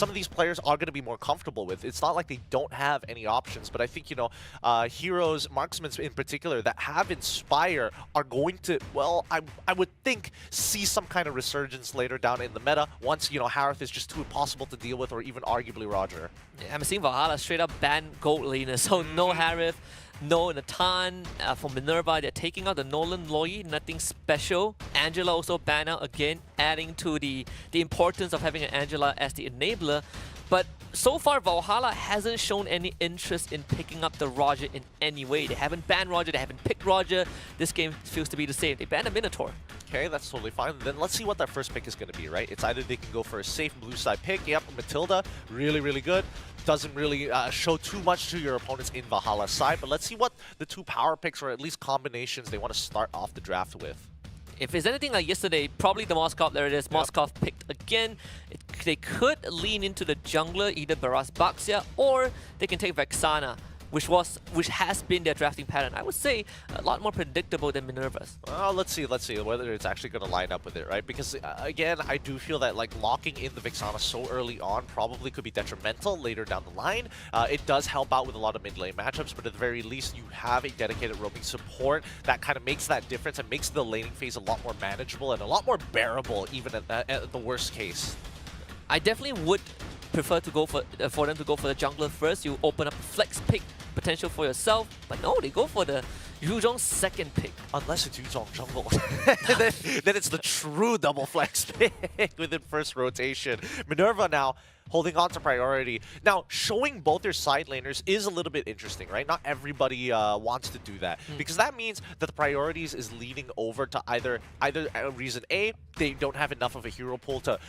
some of these players are going to be more comfortable with. It's not like they don't have any options, but I think, you know, heroes, marksmen in particular, that have Inspire are going to, well, I would think, see some kind of resurgence later down in the meta once, you know, Harith is just too impossible to deal with, or even arguably Roger. Yeah, I'm seeing Valhalla straight up ban gold laner, so no Harith, no Natan. For MINERVA, they're taking out the Nolan Loyi, nothing special. Angela also banned out again, adding to the importance of having an Angela as the enabler. But so far, Valhalla hasn't shown any interest in picking up the Roger in any way. They haven't banned Roger, they haven't picked Roger. This game feels to be the same. They banned a Minotaur. Okay, that's totally fine. Then let's see what their first pick is going to be, right? It's either they can go for a safe blue side pick. Yep, Matilda, really, really good. Doesn't really show too much to your opponents in Valhalla's side, but let's see what the two power picks, or at least combinations, they want to start off the draft with. If it's anything like yesterday, probably the Moskov, there it is. Yep. Moskov picked again. They could lean into the jungler, either Baras Baxia, or they can take Vexana, which has been their drafting pattern. I would say a lot more predictable than MINERVA's. Well, let's see whether it's actually going to line up with it, right? Because again, I do feel that like locking in the Vexana so early on probably could be detrimental later down the line. It does help out with a lot of mid lane matchups, but at the very least, you have a dedicated roaming support that kind of makes that difference and makes the laning phase a lot more manageable and a lot more bearable, even at the worst case. I definitely would prefer to go for them to go for the jungler first. You open up a flex pick potential for yourself, but no, they go for the Yuzhong's second pick. Unless it's Yuzhong jungle, then it's the true double flex pick within first rotation. MINERVA now holding on to priority. Now, showing both their side laners is a little bit interesting, right? Not everybody wants to do that, because that means that the priorities is leading over to either reason A, they don't have enough of a hero pool to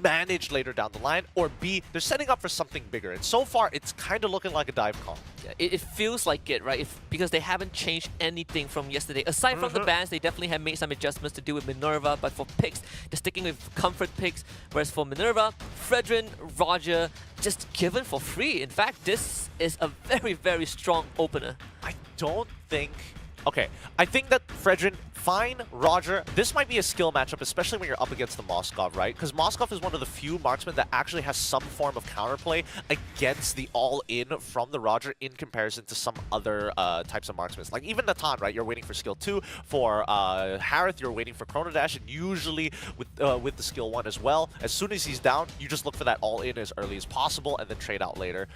manage later down the line, or B, they're setting up for something bigger. And so far, it's kind of looking like a dive comp. Yeah, it feels like it, right? Because they haven't changed anything from yesterday. Aside from the bans, they definitely have made some adjustments to do with MINERVA, but for picks, they're sticking with comfort picks. Whereas for MINERVA, Fredrin, Roger, just given for free. In fact, this is a very, very strong opener. I don't think... Okay, I think that Fredrin, fine, Roger, this might be a skill matchup, especially when you're up against the Moskov, right? Because Moskov is one of the few marksmen that actually has some form of counterplay against the all-in from the Roger in comparison to some other types of marksmen. Like even Natan, right? You're waiting for skill 2. For Harith, you're waiting for Chrono Dash, and usually with the skill 1 as well. As soon as he's down, you just look for that all-in as early as possible and then trade out later.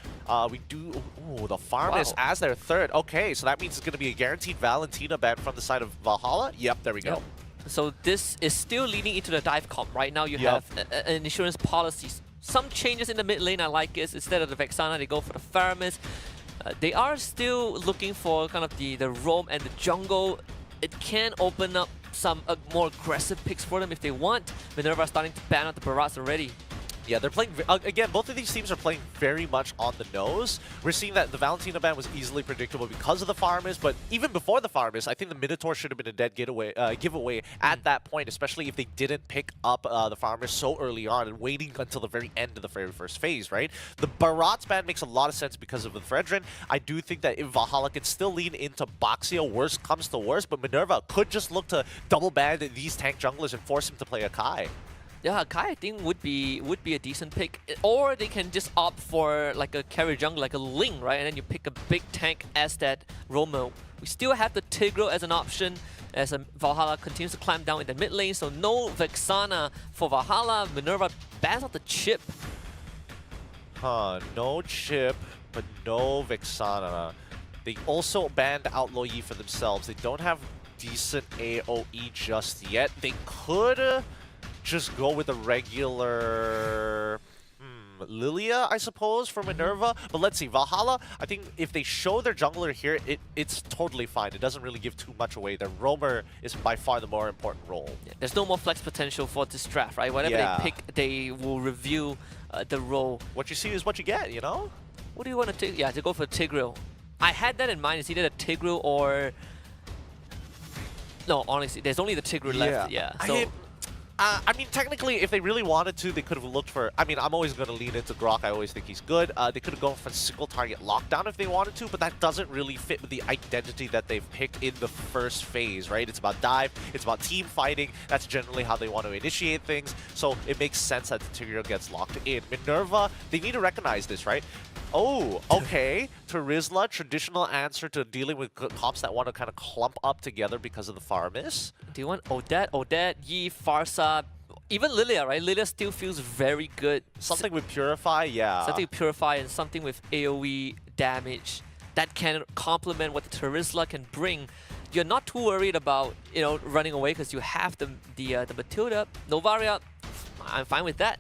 We do... Ooh, the farm is as their third. Okay, so that means it's going to be a guaranteed Valentina ban from the side of Valhalla. Yep, there we go. Yep. So this is still leaning into the dive comp. Right now you have an insurance policy. Some changes in the mid lane I like is instead of the Vexana, they go for the Faramis. They are still looking for kind of the roam and the jungle. It can open up some more aggressive picks for them if they want. MINERVA starting to ban out the Barats already. Yeah, they're playing, again, both of these teams are playing very much on the nose. We're seeing that the Valentina ban was easily predictable because of the Farmers, but even before the Farmers, I think the Minotaur should have been a dead giveaway at that point, especially if they didn't pick up the Farmers so early on and waiting until the very end of the very first phase, right? The Barats ban makes a lot of sense because of the Fredrin. I do think that if Valhalla can still lean into Baxia, worst comes to worst, but MINERVA could just look to double ban these tank junglers and force him to play a Kai. Yeah, Kai I think would be a decent pick, or they can just opt for like a carry jungle, like a Ling, right? And then you pick a big tank as that roamer. We still have the Tigreal as an option, as Valhalla continues to climb down in the mid lane. So no Vexana for Valhalla. MINERVA bans out the chip. No chip, but no Vexana. They also banned Outlaw Yi for themselves. They don't have decent AoE just yet. They could just go with a regular Lilia, I suppose, for MINERVA. But let's see, Valhalla, I think if they show their jungler here, it's totally fine. It doesn't really give too much away. Their roamer is by far the more important role. Yeah, there's no more flex potential for this draft, right? Whatever they pick, they will review the role. What you see is what you get, you know? What do you want to take? Yeah, to go for Tigreal. I had that in mind. It's either the Tigreal or... No, honestly, there's only the Tigreal left. Yeah. So I mean, technically, if they really wanted to, they could have looked for... I mean, I'm always going to lean into Grok. I always think he's good. They could have gone for single target lockdown if they wanted to, but that doesn't really fit with the identity that they've picked in the first phase, right? It's about dive. It's about team fighting. That's generally how they want to initiate things. So it makes sense that the Tigreal gets locked in. MINERVA, they need to recognize this, right? Oh, okay. Terizla, traditional answer to dealing with comps that want to kind of clump up together because of the farmis. Do you want Odette, Yi, Farsa, even Lilia, right? Lilia still feels very good. Something with Purify, yeah. Something with Purify and something with AoE damage that can complement what the Terizla can bring. You're not too worried about, you know, running away because you have the Matilda. Novaria, I'm fine with that.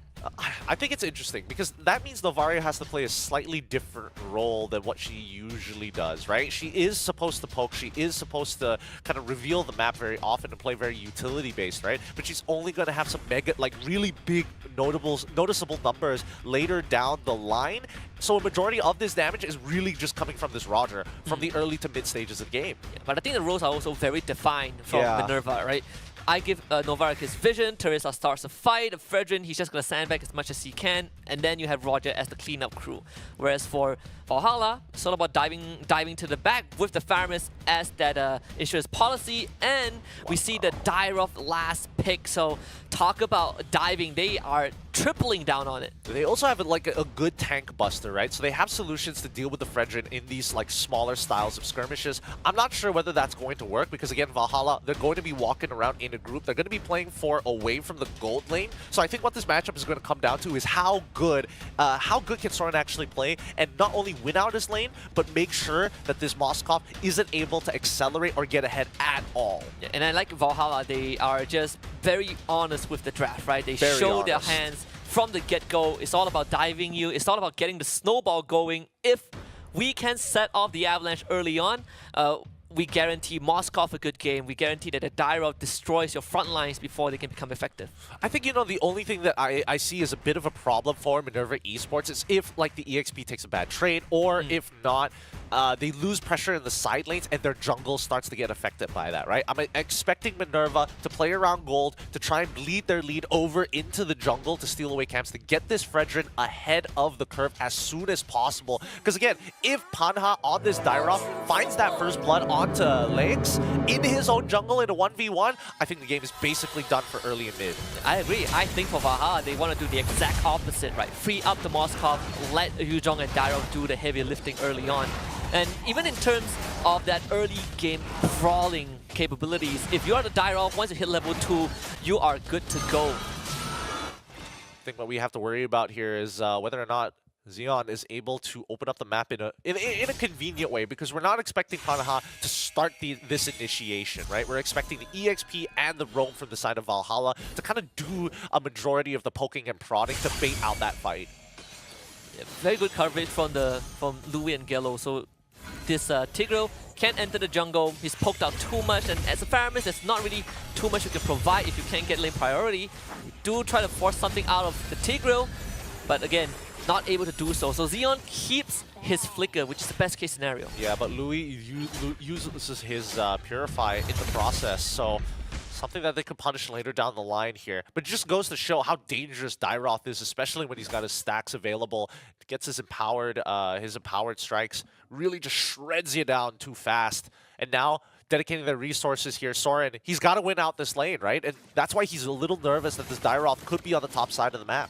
I think it's interesting because that means Novaria has to play a slightly different role than what she usually does, right? She is supposed to poke, she is supposed to kind of reveal the map very often and play very utility-based, right? But she's only going to have some mega, like really big noticeable numbers later down the line. So a majority of this damage is really just coming from this Roger, from the early to mid stages of the game. Yeah, but I think the roles are also very defined from MINERVA, right? I give Novaria his vision, Teresa starts a fight, Fredrin, he's just going to sandbag as much as he can, and then you have Roger as the cleanup crew. Whereas for VALHALLA, it's all about diving to the back with the Farmis as that insurance policy, and we see the Dyrov last pick, so talk about diving, they are tripling down on it. They also have like a good tank buster, right? So they have solutions to deal with the Fredrin in these like smaller styles of skirmishes. I'm not sure whether that's going to work because again, VALHALLA, they're going to be walking around in a group. They're going to be playing 4 away from the gold lane. So I think what this matchup is going to come down to is how good can Soren actually play and not only win out his lane, but make sure that this Moskov isn't able to accelerate or get ahead at all. Yeah, and I like VALHALA, they are just very honest with the draft, right? They show their hands from the get-go. It's all about diving you. It's all about getting the snowball going. If we can set off the avalanche early on, we guarantee Moskov a good game. We guarantee that the Dyrov destroys your front lines before they can become effective. I think, you know, the only thing that I see as a bit of a problem for MINERVA Esports is if, like, the EXP takes a bad trade, or if not, they lose pressure in the side lanes and their jungle starts to get affected by that, right? I'm expecting MINERVA to play around gold, to try and bleed their lead over into the jungle to steal away camps, to get this Fredrin ahead of the curve as soon as possible. Because again, if Panha on this Dyrov finds that first blood onto Legs in his own jungle in a 1v1, I think the game is basically done for early and mid. I agree. I think for VALHALA, they want to do the exact opposite, right? Free up the Moskov, let Yuzhong and Dyrov do the heavy lifting early on. And even in terms of that early game crawling capabilities, if you're the Dyrov, once you hit level 2, you are good to go. I think what we have to worry about here is whether or not Xeon is able to open up the map in a convenient way, because we're not expecting Panaha to start this initiation, right? We're expecting the EXP and the roam from the side of VALHALA to kind of do a majority of the poking and prodding to bait out that fight. Yeah, very good coverage from Louis and Gello. So this Tigreal can't enter the jungle. He's poked out too much, and as a Faramis, there's not really too much you can provide if you can't get lane priority. You do try to force something out of the Tigreal, but again, not able to do so. So Xeon keeps his flicker, which is the best case scenario. Yeah, but Louis uses his Purify in the process, so something that they could punish later down the line here. But it just goes to show how dangerous Dyroth is, especially when he's got his stacks available. Gets his empowered strikes, really just shreds you down too fast. And now, dedicating their resources here, Soren, he's got to win out this lane, right? And that's why he's a little nervous that this Dyroth could be on the top side of the map.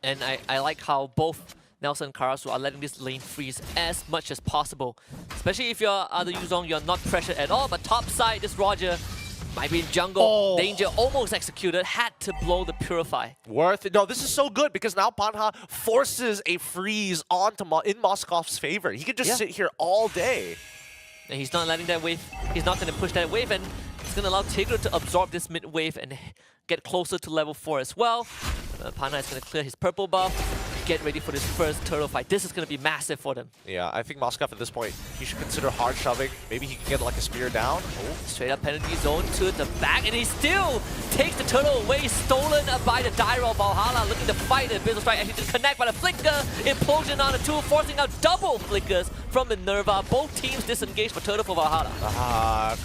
And I like how both Nelson and Karasu are letting this lane freeze as much as possible. Especially if you're other Yuzhong, you're not pressured at all. But top side, this Roger might be in jungle. Oh. Danger almost executed. Had to blow the Purify. Worth it. No, this is so good because now Panha forces a freeze onto in Moskov's favor. He could just sit here all day. And he's not letting that wave. He's not going to push that wave, and it's going to allow Tigreal to absorb this mid wave and get closer to level 4 as well. Panha is going to clear his purple buff. Get ready for this first turtle fight. This is going to be massive for them. Yeah, I think Moskov at this point, he should consider hard shoving. Maybe he can get like a spear down. Oh, straight up penalty zone to the back, and he still takes the turtle away, stolen by the Dyrov. VALHALA looking to fight. The Abyssal Strike actually to connect by the flicker. Implosion on the 2, forcing out double flickers from Minerva. Both teams disengaged for Turtle for Valhalla.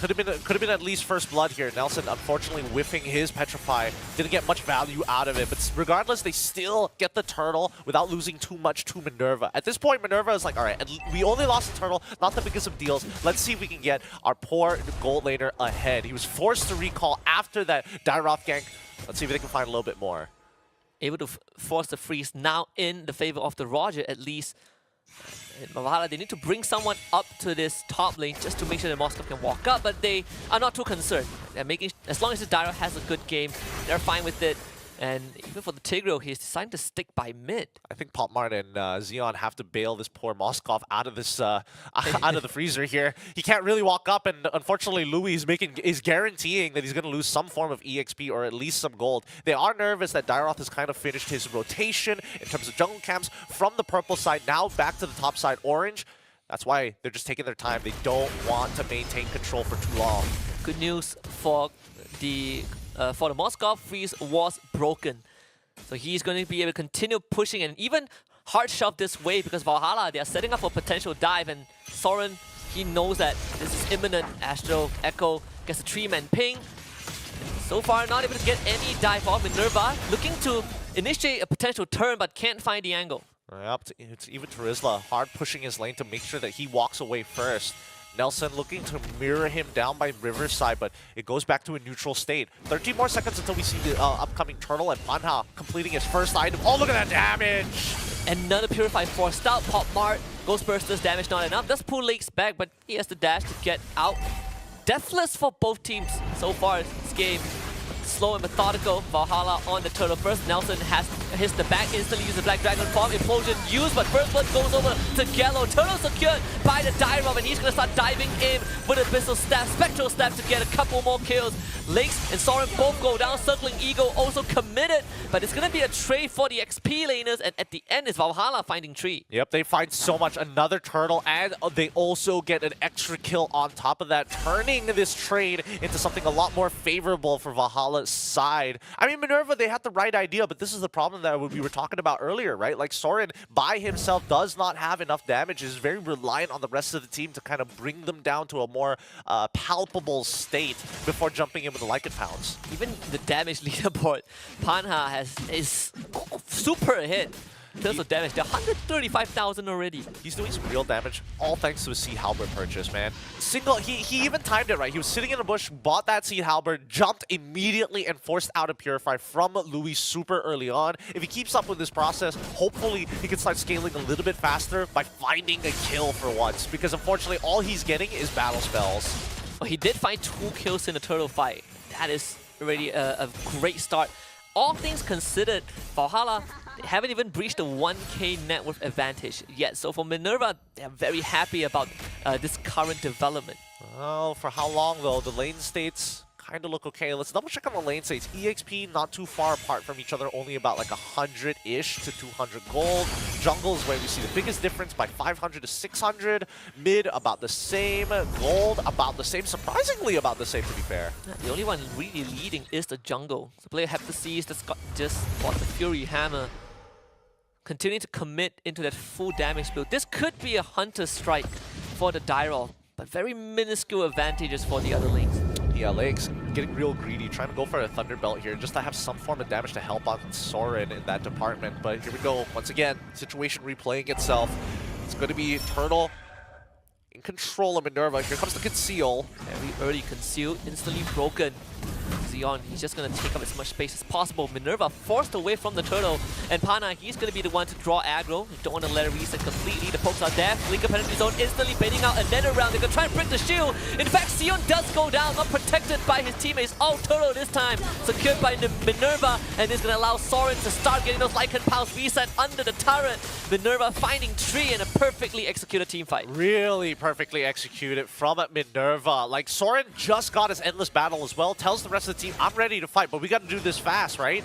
Could have been at least first blood here. Nelson unfortunately whiffing his Petrify. Didn't get much value out of it, but regardless, they still get the turtle without losing too much to Minerva. At this point, Minerva is like, all right, we only lost the turtle, not the biggest of deals. Let's see if we can get our poor gold laner ahead. He was forced to recall after that Dairoth gank. Let's see if they can find a little bit more. Able to force the freeze now in the favor of the Roger, at least. In Valhalla, they need to bring someone up to this top lane just to make sure that Moskov can walk up, but they are not too concerned. They're making, as long as the Dairoth has a good game, they're fine with it. And even for the Tigreal, he's deciding to stick by mid. I think Popmart and Xeon have to bail this poor Moskov out of this out of the freezer here. He can't really walk up, and unfortunately, Louis is guaranteeing that he's going to lose some form of EXP or at least some gold. They are nervous that Dairoth has kind of finished his rotation in terms of jungle camps from the purple side, now back to the top side orange. That's why they're just taking their time. They don't want to maintain control for too long. Good news for the Moskov, freeze was broken. So he's going to be able to continue pushing and even hard shove this way because Valhalla, they are setting up for a potential dive, and Soren, he knows that this is imminent. Astro Echo gets a 3-man ping. So far, not able to get any dive off. Minerva looking to initiate a potential turn but can't find the angle. Yep, it's even Terizla hard pushing his lane to make sure that he walks away first. Nelson looking to mirror him down by Riverside, but it goes back to a neutral state. 13 more seconds until we see the upcoming Turtle, and Panha completing his first item. Oh, look at that damage! Another Purify forced out. Popmart, Ghostburster's damage not enough. Does pull Lakes back, but he has the dash to get out. Deathless for both teams so far this game. Slow and methodical. Valhalla on the turtle first. Nelson has hits the back, instantly uses the Black Dragon form. Implosion used, but first blood goes over to Gallo. Turtle secured by the Dairoth, and he's going to start diving in with Abyssal Staff, Spectral Staff to get a couple more kills. Lakes and Soren both go down. Circling Eagle also committed, but it's going to be a trade for the XP laners, and at the end is Valhalla finding tree. Yep, they find so much. Another turtle, and they also get an extra kill on top of that, turning this trade into something a lot more favorable for Valhalla's side. I mean, Minerva, they had the right idea, but this is the problem that we were talking about earlier, right? Like, Soren by himself does not have enough damage, is very reliant on the rest of the team to kind of bring them down to a more palpable state before jumping in with the Lycan Pounds. Even the damage leaderboard, Panha is super ahead. In terms of damage, they're 135,000 already. He's doing some real damage, all thanks to a Seed Halberd purchase, man. He even timed it right. He was sitting in a bush, bought that Seed Halberd, jumped immediately, and forced out a Purify from Louis super early on. If he keeps up with this process, hopefully he can start scaling a little bit faster by finding a kill for once, because unfortunately all he's getting is battle spells. Well, he did find 2 kills in the turtle fight. That is already a great start. All things considered, Valhalla haven't even breached the 1k net worth advantage yet. So for Minerva, they're very happy about this current development. Oh, for how long though? The lane states kind of look okay. Let's double check on the lane states. EXP not too far apart from each other, only about like 100-ish to 200 gold. Jungle is where we see the biggest difference by 500 to 600. Mid about the same. Gold about the same. Surprisingly about the same, to be fair. The only one really leading is the jungle. So player Heptaseas just bought the Fury Hammer. Continuing to commit into that full damage build. This could be a Hunter Strike for the Dairoth, but very minuscule advantages for the other lanes. Yeah, Lakes getting real greedy, trying to go for a Thunderbelt here just to have some form of damage to help on Soren in that department. But here we go. Once again, situation replaying itself. It's going to be Turtle in control of Minerva. Here comes the Conceal. Very early Conceal, instantly broken. Xeon, he's just going to take up as much space as possible. Minerva forced away from the turtle, and Panha, he's going to be the one to draw aggro. You don't want to let it reset completely. The pokes are there. Linker penalty zone instantly baiting out another round. They're going to try and break the shield. In fact, Xeon does go down, not protected by his teammates. All turtle this time, secured by Minerva, and it's going to allow Soren to start getting those Lycan Pals reset under the turret. Minerva finding tree in a perfectly executed team fight. Really perfectly executed from Minerva. Like, Soren just got his Endless Battle as well, tells the rest of the team, I'm ready to fight, but we got to do this fast, right?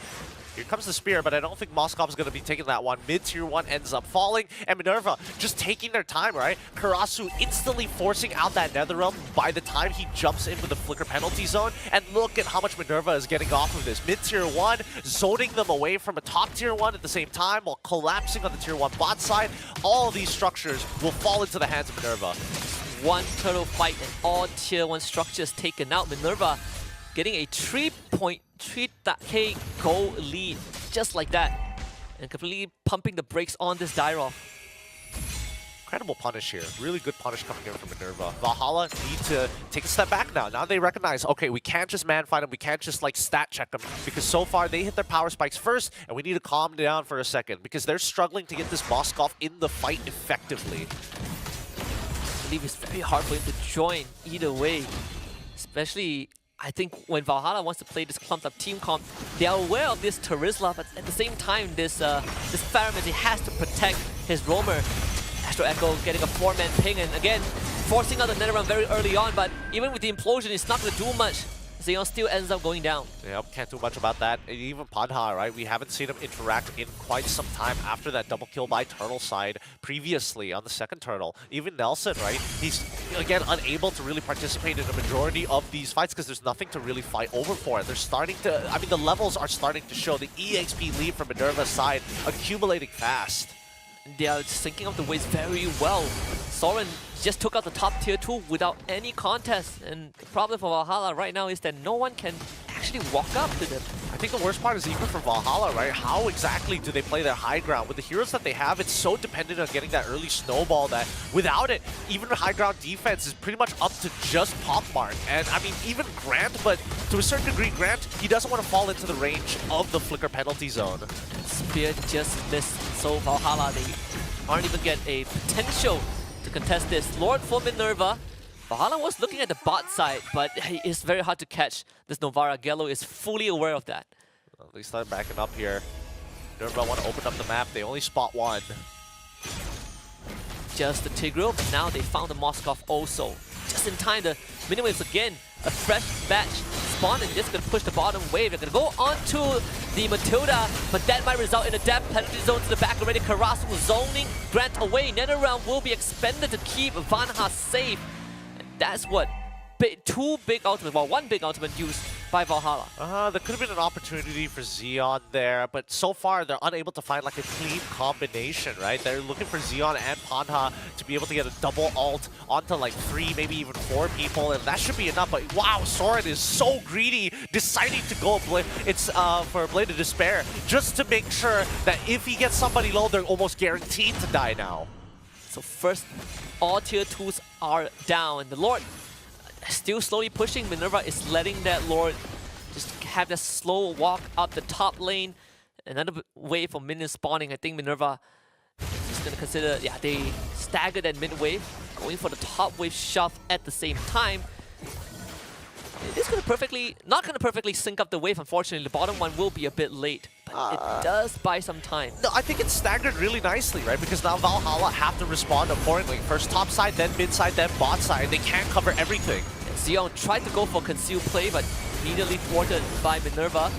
Here comes the spear, but I don't think Moskov's going to be taking that one. Mid-tier 1 ends up falling, and MINERVA just taking their time, right? Karasu instantly forcing out that Netherrealm by the time he jumps into the flicker penalty zone, and look at how much MINERVA is getting off of this. Mid-tier 1, zoning them away from a top tier 1 at the same time, while collapsing on the tier 1 bot side. All of these structures will fall into the hands of MINERVA. One turtle fight and all tier 1 structures taken out. MINERVA getting a 3.3k gold lead just like that, and completely pumping the brakes on this Dyrov. Incredible punish here. Really good punish coming in from MINERVA. Valhalla need to take a step back now. Now they recognize, okay, we can't just man fight them. We can't just like stat check them, because so far they hit their power spikes first, and we need to calm down for a second because they're struggling to get this Moskov in the fight effectively. I believe it's very hard for him to join either way, especially I think when Valhalla wants to play this clumped up team comp, they are aware of this Terizla, but at the same time, this Pharomir, he has to protect his roamer. Astro Echo getting a 4-man ping, and again, forcing out the Netherrealm very early on, but even with the implosion, it's not going to do much. Zeon still ends up going down. Yep, can't do much about that. And even Padha, right? We haven't seen him interact in quite some time after that double kill by Turtle side previously on the second Turtle. Even Nelson, right? He's, again, unable to really participate in a majority of these fights because there's nothing to really fight over for. They're starting to, I mean, the levels are starting to show. The EXP lead from MINERVA's side accumulating fast. They are syncing up the waves very well. Soren just took out the top tier 2 without any contest, and the problem for Valhalla right now is that no one can actually walk up to them. I think the worst part is even for Valhalla, right? How exactly do they play their high ground? With the heroes that they have, it's so dependent on getting that early snowball that without it, even high ground defense is pretty much up to just Pockmark. And I mean, even Grant, but to a certain degree, Grant, he doesn't want to fall into the range of the flicker penalty zone. Spear just missed, so Valhalla, they aren't even get a potential to contest this. Lord for MINERVA. Valhalla was looking at the bot side, but it's very hard to catch this Novara. Gello is fully aware of that. Well, they start backing up here. MINERVA want to open up the map. They only spot one. Just the Tigreal, but now they found the Moskov also. Just in time, the Miniwaves again, a fresh batch spawn, and just gonna push the bottom wave. They're gonna go onto the Matilda, but that might result in a depth penalty zone to the back already. Karasu zoning Grant away. Netherrealm will be expended to keep VALHALLA safe. And that's what two big ultimate, well, one big ultimate used by Valhalla. There could have been an opportunity for Zeon there, but so far they're unable to find like a clean combination, right? They're looking for Zeon and Panha to be able to get a double ult onto like 3, maybe even 4 people, and that should be enough. But wow, Soren is so greedy, deciding to go for Blade of Despair, just to make sure that if he gets somebody low, they're almost guaranteed to die now. So first, all tier 2s are down, and the Lord still slowly pushing. MINERVA is letting that Lord just have that slow walk up the top lane. Another wave for minion spawning. I think MINERVA is going to consider, yeah, they staggered at mid wave, going for the top wave shove at the same time. It is going to not going to perfectly sync up the wave, unfortunately. The bottom one will be a bit late, but it does buy some time. No, I think it's staggered really nicely, right? Because now Valhalla have to respond accordingly. First top side, then mid side, then bot side. They can't cover everything. Zeon tried to go for concealed play, but immediately thwarted by MINERVA.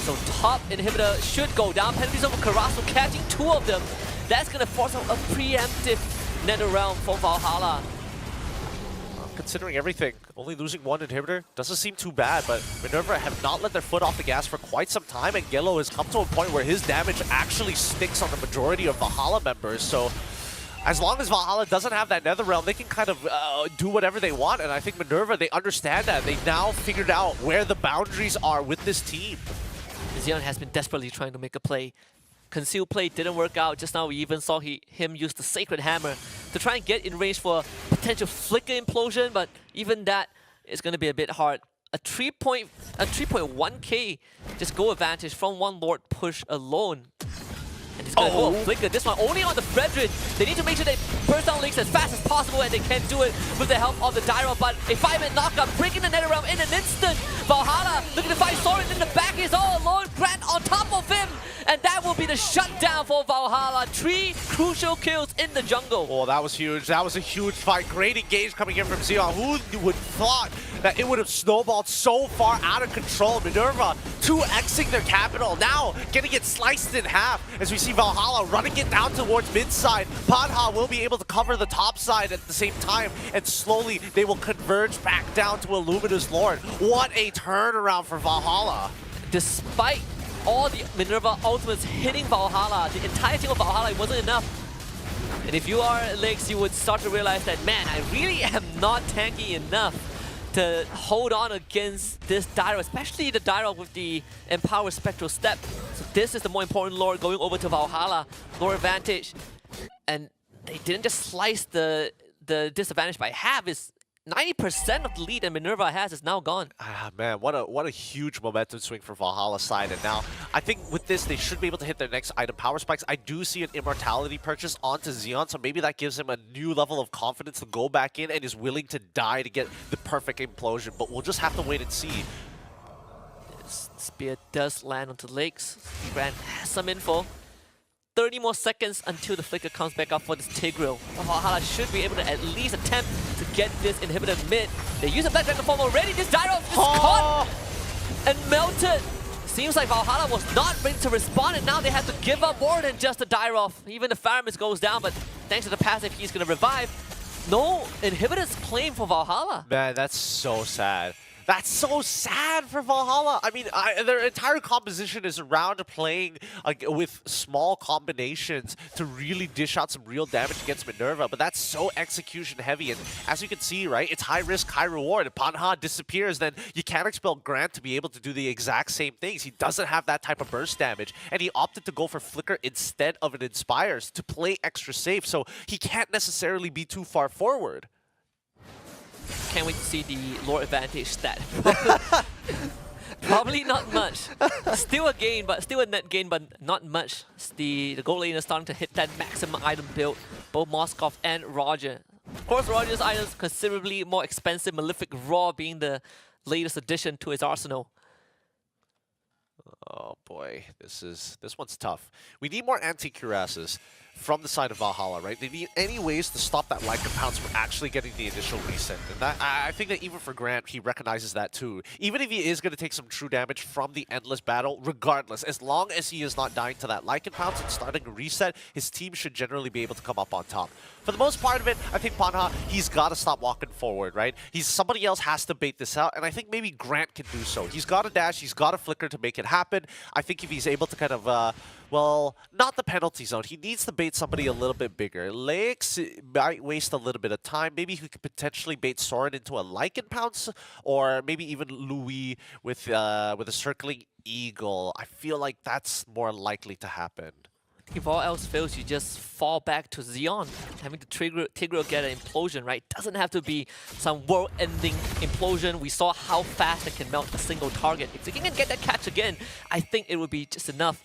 So top inhibitor should go down. Penalties over Karasu, catching 2 of them. That's going to force out a preemptive Netherrealm for Valhalla. Considering everything, only losing 1 inhibitor doesn't seem too bad, but MINERVA have not let their foot off the gas for quite some time, and Gello has come to a point where his damage actually sticks on the majority of Valhalla members. So as long as Valhalla doesn't have that Netherrealm, they can kind of do whatever they want, and I think MINERVA, they understand that. They've now figured out where the boundaries are with this team. Zeon has been desperately trying to make a play. Concealed play didn't work out. Just now we even saw him use the Sacred Hammer to try and get in range for a potential flicker implosion, but even that is going to be a bit hard. A 3.1k just go advantage from one Lord push alone. And as well. Flicker, this one only on the Fredrin. They need to make sure they burst down links as fast as possible, and they can do it with the help of the Dyro. But a 5-minute knockup, breaking the Nether Realm in an instant. Valhalla looking to find Soren in the back. He's all alone. Grant on top of him. And that will be the shutdown for Valhalla. 3 crucial kills in the jungle. Oh, that was huge. That was a huge fight. Great engage coming in from Xeon. Who would thought that it would have snowballed so far out of control? MINERVA 2xing their capital. Now getting it sliced in half as we see Valhalla running it down towards mid side. Panha will be able to cover the top side at the same time, and slowly they will converge back down to Illumina's Lord. What a turnaround for Valhalla. Despite all the MINERVA ultimates hitting Valhalla, the entire team of Valhalla, it wasn't enough. And if you are Lex, you would start to realize that, man, I really am not tanky enough to hold on against this Dyro, especially the Dyro with the Empower Spectral Step. So this is the more important Lord going over to Valhalla. Lord advantage. And they didn't just slice the disadvantage by half. It's 90% of the lead that MINERVA has is now gone. Ah, man, what a huge momentum swing for Valhalla's side. And now, I think with this, they should be able to hit their next item power spikes. I do see an immortality purchase onto Xeon, so maybe that gives him a new level of confidence to go back in and is willing to die to get the perfect implosion. But we'll just have to wait and see. Spear does land onto Lakes. Grant has some info. 30 more seconds until the flicker comes back up for this Tigreal. Valhalla should be able to at least attempt to get this inhibitor mid. They use a Black Dragon form already. This Dyro is caught and melted. Seems like Valhalla was not ready to respond, and now they have to give up more than just a Dyro. Even the Faramis goes down, but thanks to the passive, he's going to revive. No inhibitors claim for Valhalla. Man, that's so sad. That's so sad for Valhalla. I mean, their entire composition is around playing with small combinations to really dish out some real damage against MINERVA, but that's so execution heavy. And as you can see, right, it's high risk, high reward. If Panha disappears, then you can't expect Grant to be able to do the exact same things. He doesn't have that type of burst damage, and he opted to go for Flicker instead of an Inspires to play extra safe, so he can't necessarily be too far forward. Can't wait to see the Lord advantage stat. Probably not much. Still a gain, but still a net gain, but not much. The gold lane is starting to hit that maximum item build, both Moskov and Roger. Of course, Roger's item is considerably more expensive, Malefic Raw being the latest addition to his arsenal. Oh boy, this one's tough. We need more anti-cuirasses from the side of Valhalla, right? They need any ways to stop that Lycan Pounce from actually getting the initial reset. And that, I think that even for Grant, he recognizes that too. Even if he is going to take some true damage from the endless battle, regardless, as long as he is not dying to that Lycan Pounce and starting a reset, his team should generally be able to come up on top. For the most part of it, I think Panha, he's got to stop walking forward, right? Somebody else has to bait this out, and I think maybe Grant can do so. He's got a dash, he's got a flicker to make it happen. I think if he's able to kind of, well, not the penalty zone. He needs to bait somebody a little bit bigger. Lex might waste a little bit of time. Maybe he could potentially bait Soren into a Lycan Pounce, or maybe even Louis with a Circling Eagle. I feel like that's more likely to happen. If all else fails, you just fall back to Xeon, having the Tigreal get an implosion, right? Doesn't have to be some world-ending implosion. We saw how fast it can melt a single target. If they can get that catch again, I think it would be just enough.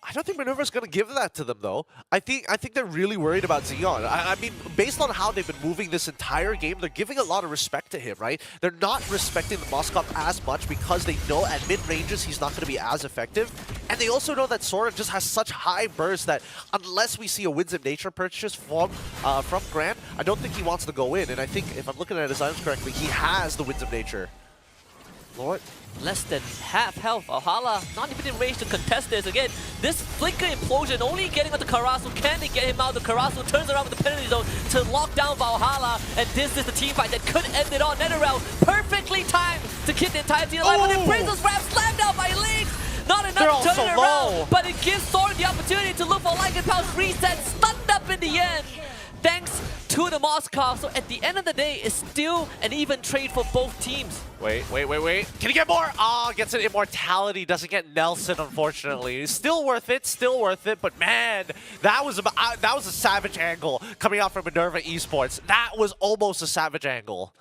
I don't think MINERVA's going to give that to them, though. I think they're really worried about Xeon. I mean, based on how they've been moving this entire game, they're giving a lot of respect to him, right? They're not respecting the Moskov as much because they know at mid-ranges he's not going to be as effective. And they also know that Soren just has such high bursts that unless we see a Winds of Nature purchase from Grant, I don't think he wants to go in. And I think, if I'm looking at his items correctly, he has the Winds of Nature. Lord? Less than half health. Valhalla not even in range to contest this. Again, this flicker implosion only getting onto Karasu. Can they get him out? The Karasu turns around with the penalty zone to lock down Valhalla. And this is the team fight that could end it all. NetherRealm perfectly timed to keep the entire team alive. But then Brazos Wrap slammed out by Lynx. Not enough to turn it around. But it gives Soren the opportunity to look for Lycan Pounce reset. Stunned up in the end. Thanks to the Moskov. So at the end of the day, it's still an even trade for both teams. Wait. Can he get more? Ah, gets an immortality. Doesn't get Nelson, unfortunately. It's still worth it. But man, that was a savage angle coming out from MINERVA Esports. That was almost a savage angle.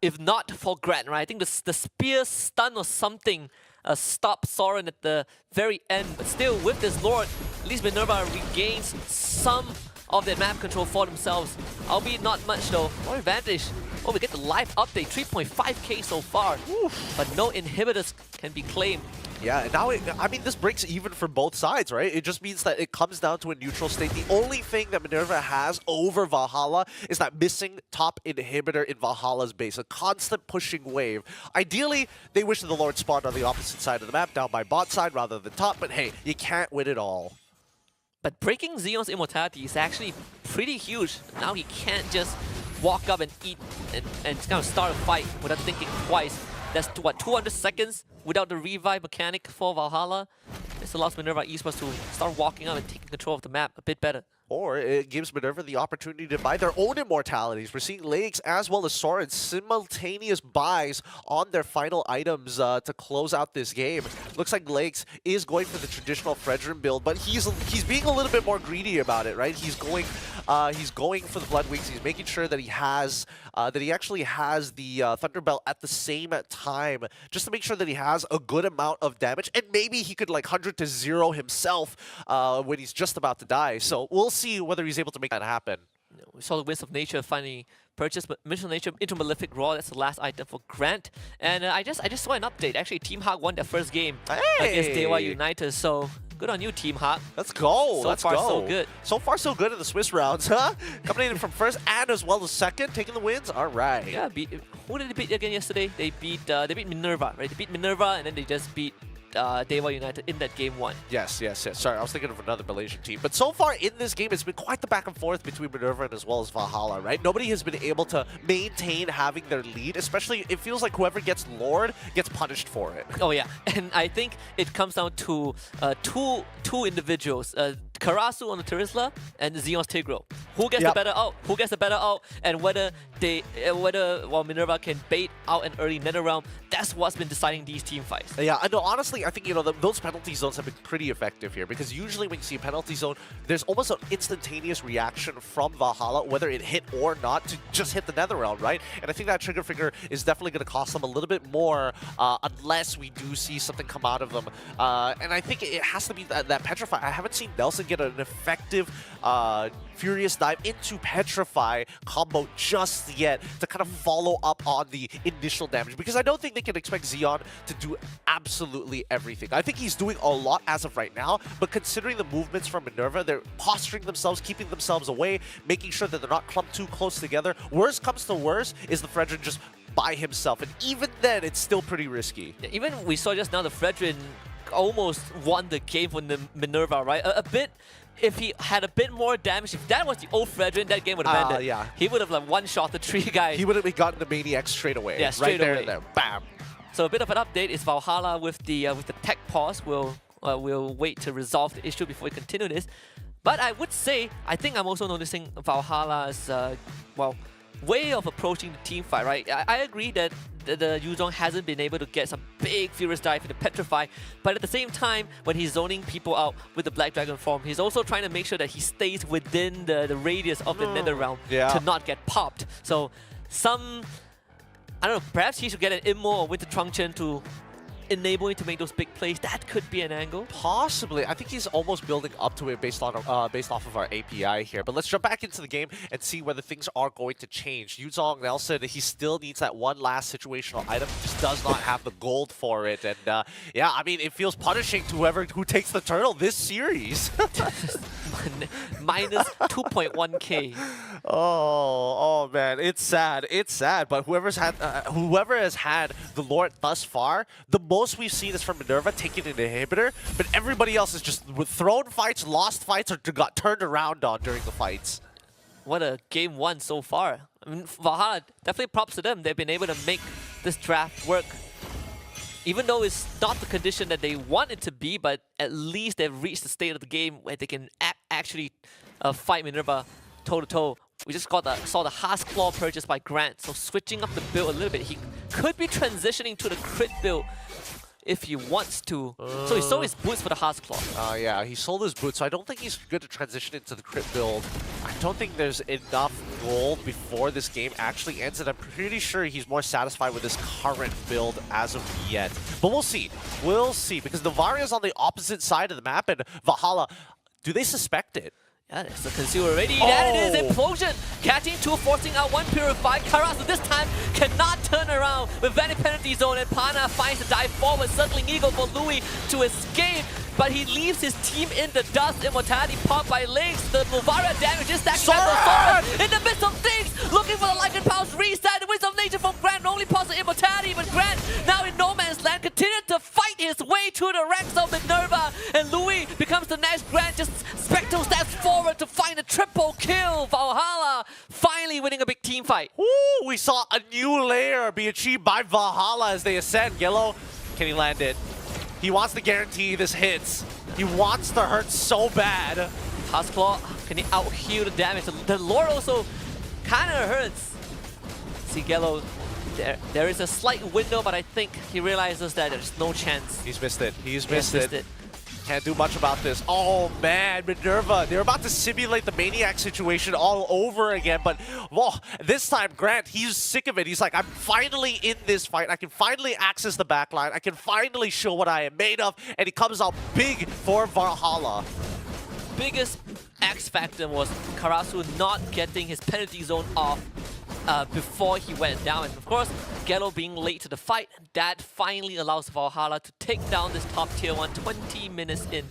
If not for Grant, right? I think the spear stun or something stopped Soren at the very end. But still, with this Lord, at least Minerva regains some of their map control for themselves. Albeit not much though. More advantage. Oh, we get the live update, 3.5k so far. Oof. But no inhibitors can be claimed. Yeah, and now, I mean, this breaks even for both sides, right? It just means that it comes down to a neutral state. The only thing that MINERVA has over VALHALLA is that missing top inhibitor in VALHALLA's base, a constant pushing wave. Ideally, they wish the Lord spawned on the opposite side of the map, down by bot side rather than top, but hey, you can't win it all. But breaking Xeon's immortality is actually pretty huge. Now he can't just walk up and eat and kind of start a fight without thinking twice. That's what, 200 seconds without the revive mechanic for VALHALLA. This allows MINERVA Esports to start walking up and taking control of the map a bit better. Or it gives MINERVA the opportunity to buy their own immortalities. We're seeing Legs as well as Soren simultaneous buys on their final items to close out this game. Looks like Legs is going for the traditional Fredrin build, but he's being a little bit more greedy about it, right? He's going for the Blood Wings. He's making sure that he has that he actually has the Thunderbelt at the same time, just to make sure that he has a good amount of damage, and maybe he could like 100 to 0 himself when he's just about to die. So we'll see whether he's able to make that happen. We saw the Winds of Nature finally purchased, but Winds of Nature into Malefic Raw. That's the last item for Grant. And I just saw an update. Actually, Team Hawk won their first game against Dewa United. So good on you, Team Hawk. Let's go. So far, so good. So far, so good in the Swiss rounds, huh? Coming in from first and as well as second, taking the wins. All right. Yeah. Who did they beat again yesterday? They beat MINERVA, right? They beat MINERVA, and then they just beat Dewa United in that game 1. Yes. Sorry, I was thinking of another Malaysian team. But so far in this game, it's been quite the back and forth between MINERVA and as well as VALHALLA, right? Nobody has been able to maintain having their lead, especially it feels like whoever gets Lord gets punished for it. Oh yeah, and I think it comes down to two individuals. Karasu on the Terizla and Xeon's Tigro. Who gets the better out? Who gets the better out? And whether MINERVA can bait out an early nether realm, that's what's been deciding these team fights. Yeah, I know. Honestly, I think those penalty zones have been pretty effective here, because usually when you see a penalty zone, there's almost an instantaneous reaction from VALHALLA, whether it hit or not, to just hit the nether realm, right? And I think that trigger finger is definitely going to cost them a little bit more unless we do see something come out of them. And I think it has to be that Petrify. I haven't seen Nelson get an effective Furious Dive into Petrify combo just yet to kind of follow up on the initial damage, because I don't think they can expect Xeon to do absolutely everything. I think he's doing a lot as of right now, but considering the movements from MINERVA, they're posturing themselves, keeping themselves away, making sure that they're not clumped too close together. Worst comes to worst is the Fredrin just by himself, and even then it's still pretty risky. Yeah, even we saw just now the Fredrin almost won the game for the MINERVA, right? A bit. If he had a bit more damage, if that was the old Fredrin, that game would have ended. Yeah. He would have like one-shot the 3 guys. He would have gotten the Maniac straight away. Yeah, straight away. And there. Bam. So a bit of an update is VALHALLA with the tech pause. We'll wait to resolve the issue before we continue this. But I would say, I think I'm also noticing VALHALLA's way of approaching the team fight, right? I agree that the Yuzong hasn't been able to get some big Furious Dive into Petrify, but at the same time, when he's zoning people out with the Black Dragon form, he's also trying to make sure that he stays within the radius of the Nether Realm to not get popped. So I don't know, perhaps he should get an Immo or Winter Truncheon to enable him to make those big plays. That could be an angle. Possibly. I think he's almost building up to it based off of our API here. But let's jump back into the game and see whether things are going to change. Yuzong Nelson, he still needs that one last situational item. He just does not have the gold for it. And yeah, I mean, it feels punishing to who takes the turtle this series. Minus 2.1k. Oh man, it's sad. It's sad. But whoever has had the Lord thus far, the most we've seen is from MINERVA taking an inhibitor, but everybody else is just thrown fights, lost fights, or got turned around on during the fights. What a game 1 so far. I mean, VALHALLA, definitely props to them. They've been able to make this draft work. Even though it's not the condition that they want it to be, but at least they've reached the state of the game where they can actually fight MINERVA toe-to-toe. We just saw the Haas Claw purchased by Grant, so switching up the build a little bit. He could be transitioning to the crit build if he wants to. So he sold his boots for the Haas Claw. Yeah, he sold his boots, so I don't think he's good to transition into the crit build. I don't think there's enough gold before this game actually ends, and I'm pretty sure he's more satisfied with his current build as of yet. But we'll see. We'll see, because Navaria's on the opposite side of the map, and VALHALLA Do they suspect it? Yeah, there's a consumer already. That it is Implosion. Catching 2, forcing out 1 Purify. Karasu this time cannot turn around with Vanity Penalty Zone, and Pana finds a dive forward, circling Eagle for Louis to escape. But he leaves his team in the dust. Immortality popped by Lynx. The Novaria damage is stacking up the Soren in the midst of things. Looking for the Lycan Pounce reset. The Winds of Nature from Grant. Only possible Immortality, but Grant now in no man's land continued to fight his way to the ranks of MINERVA. And Louis becomes the next Grant. Just Spectral steps forward to find a triple kill. Valhalla finally winning a big team fight. Ooh, we saw a new layer be achieved by Valhalla as they ascend. Yellow, can he land it? He wants to guarantee this hits. He wants to hurt so bad. Claw, can he out-heal the damage? The Lord also kind of hurts. See, Yellow, there is a slight window, but I think he realizes that there's no chance. He's missed it. He's missed it. Can't do much about this. Oh man, MINERVA, they're about to simulate the Maniac situation all over again, but well, this time Grant, he's sick of it. He's like, I'm finally in this fight. I can finally access the backline. I can finally show what I am made of, and he comes out big for Valhalla. Biggest X factor was Karasu not getting his penalty zone off before he went down. And of course, Gallo being late to the fight, that finally allows Valhalla to take down this top tier 1 20 minutes in.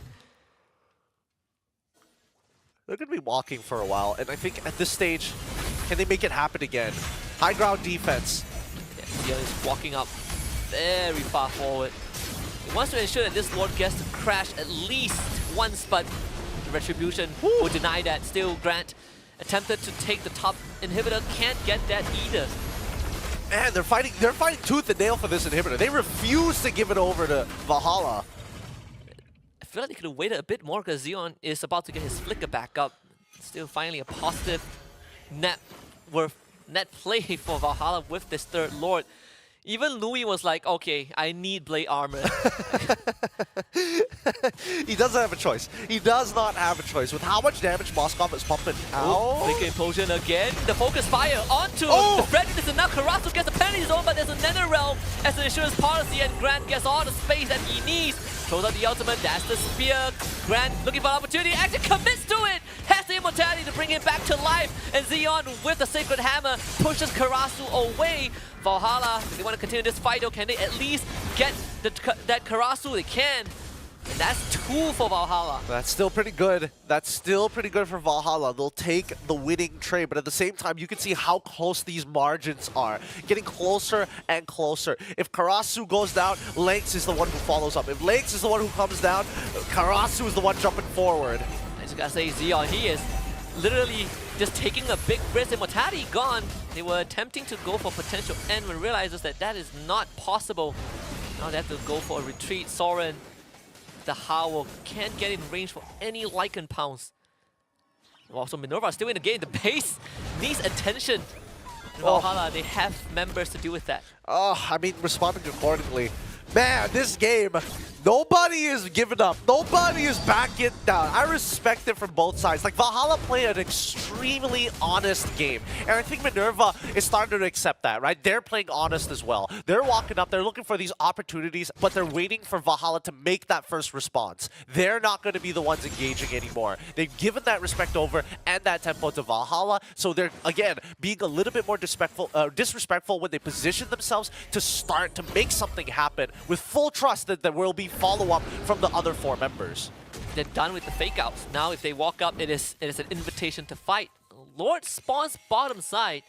They're going to be walking for a while, and I think at this stage, can they make it happen again? High ground defense. Yeah, Zion is walking up very far forward. He wants to ensure that this Lord gets to crash at least once, but Retribution will deny that. Still, Grant attempted to take the top inhibitor, can't get that either. Man, they're fighting tooth and nail for this inhibitor. They refuse to give it over to Valhalla. I feel like they could have waited a bit more because Zion is about to get his flicker back up. Still finally a positive net play for Valhalla with this third Lord. Even Louis was like, okay, I need blade armor. He doesn't have a choice. He does not have a choice. With how much damage Moskov is pumping out. Flicker Implosion again. The focus fire onto the Frederick, and now Karasu gets the penalty zone, but there's a Nether Realm as an insurance policy, and Grant gets all the space that he needs. Throws out the ultimate, that's the spear. Grant looking for an opportunity, actually commits to it! Has the immortality to bring him back to life, and Zion with the Sacred Hammer pushes Karasu away. Valhalla, if they want to continue this fight though, can they at least get that Karasu? They can. And that's 2 for Valhalla. That's still pretty good. That's still pretty good for Valhalla. They'll take the winning trade, but at the same time, you can see how close these margins are. Getting closer and closer. If Karasu goes down, Lynx is the one who follows up. If Lynx is the one who comes down, Karasu is the one jumping forward. I just gotta say, Zion, he is literally just taking a big risk. Immortality gone. They were attempting to go for potential end when realizes that that is not possible. Now they have to go for a retreat. Soren, the Howl, can't get in range for any Lycan pounce. Also, MINERVA still in the game. The base needs attention. Valhalla, they have members to deal with that. Oh, I mean, responding accordingly. Man, this game, nobody is giving up. Nobody is backing down. I respect it from both sides. Like, Valhalla play an extremely honest game. And I think MINERVA is starting to accept that, right? They're playing honest as well. They're walking up, they're looking for these opportunities, but they're waiting for Valhalla to make that first response. They're not going to be the ones engaging anymore. They've given that respect over and that tempo to Valhalla, so they're, again, being a little bit more disrespectful when they position themselves to start to make something happen with full trust that there will be follow-up from the other 4 members. They're done with the fake-outs. Now if they walk up, it is an invitation to fight. Lord spawns bottom side,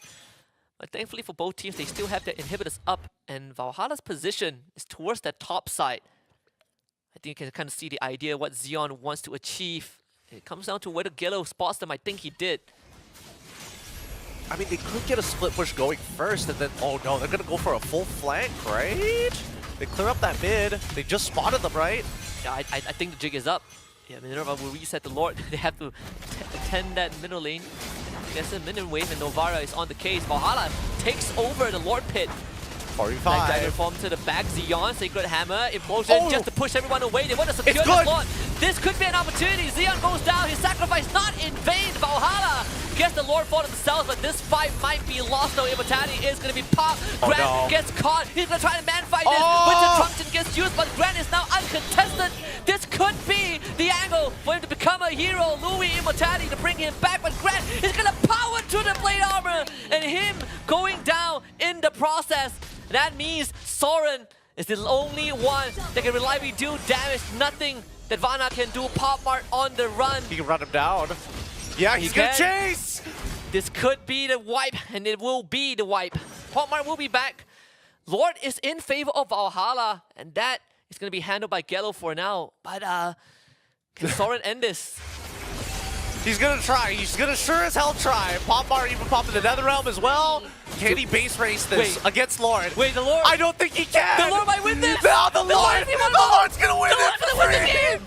but thankfully for both teams, they still have their inhibitors up, and Valhalla's position is towards that top side. I think you can kind of see the idea of what Zion wants to achieve. It comes down to whether Gillo spots them. I think he did. I mean, they could get a split push going first, and then, oh no, they're gonna go for a full flank, right? They clear up that mid. They just spotted them, right? Yeah, I think the jig is up. Yeah, MINERVA will reset the Lord. They have to attend that middle lane. There's a minion wave, and Novara is on the case. Valhalla takes over the Lord pit. 45. Like Dagger form to the back. Zion, Sacred Hammer, Implosion just to push everyone away. They want to secure the Lord. This could be an opportunity. Zion goes down. His sacrifice not in vain. Valhalla gets the Lord for themselves, but this fight might be lost though. Immortality is going to be popped. Grant gets caught. He's going to try to man fight this. Winter Truncheon gets used, but Grant is now uncontested. This could be the angle for him to become a hero. Louis Immortality to bring him back, but Grant is gonna power to the plate armor and him going down in the process. That means Soren is the only one that can reliably do damage. Nothing that VALHALLA can do. Pop Mart on the run. He can run him down. Yeah, he's gonna chase! This could be the wipe, and it will be the wipe. Pop Mart will be back. Lord is in favor of VALHALLA, and that is gonna be handled by Gello for now. But can Soren end this? He's gonna try. He's gonna sure as hell try. Pop Mart even pop in the Netherrealm as well. Can he base race this against Lord? Wait, the Lord? I don't think he can. The Lord might win this. No, the Lord's gonna win it for free.